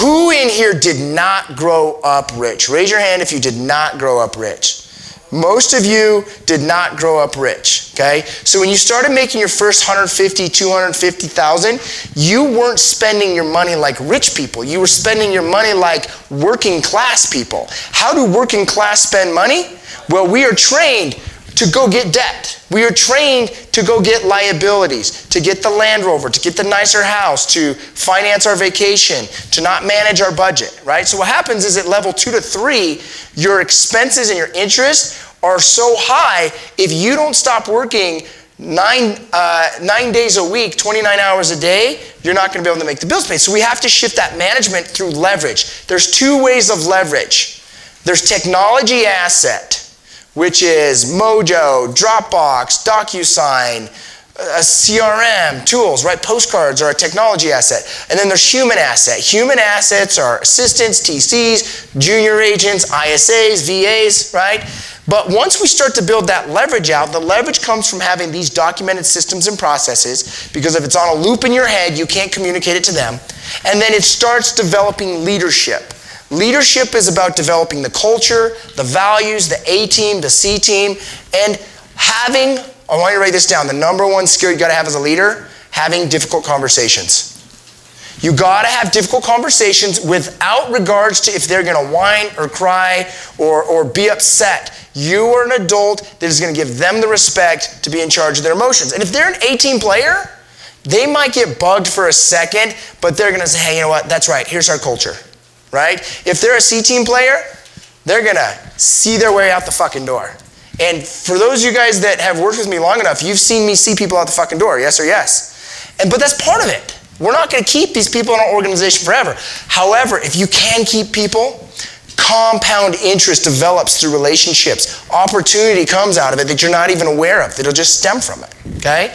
Who in here did not grow up rich? Raise your hand if you did not grow up rich. Most of you did not grow up rich, okay? So when you started making your first 150, 250,000, you weren't spending your money like rich people. You were spending your money like working class people. How do working class spend money? Well, we are trained to go get debt. We are trained to go get liabilities, to get the Land Rover, to get the nicer house, to finance our vacation, to not manage our budget, right? So what happens is at level 2 to 3, your expenses and your interest are so high, if you don't stop working 9 days a week, 29 hours a day, you're not going to be able to make the bills paid. So we have to shift that management through leverage. There's 2 ways of leverage. There's technology asset, which is Mojo, Dropbox, DocuSign, CRM, tools, right? Postcards are a technology asset. And then there's human asset. Human assets are assistants, TCs, junior agents, ISAs, VAs, right? But once we start to build that leverage out, the leverage comes from having these documented systems and processes, because if it's on a loop in your head, you can't communicate it to them. And then it starts developing leadership. Leadership is about developing the culture, the values, the A team, the C team, and having, I want you to write this down, the number 1 skill you gotta have as a leader, having difficult conversations. You gotta have difficult conversations without regards to if they're gonna whine or cry or be upset. You are an adult that is gonna give them the respect to be in charge of their emotions. And if they're an A team player, they might get bugged for a second, but they're gonna say, hey, you know what, that's right, here's our culture. Right? If they're a C team player, they're gonna see their way out the fucking door. And for those of you guys that have worked with me long enough, you've seen me see people out the fucking door, yes or yes? But that's part of it. We're not gonna keep these people in our organization forever. However, if you can keep people, compound interest develops through relationships. Opportunity comes out of it that you're not even aware of, that'll just stem from it, okay?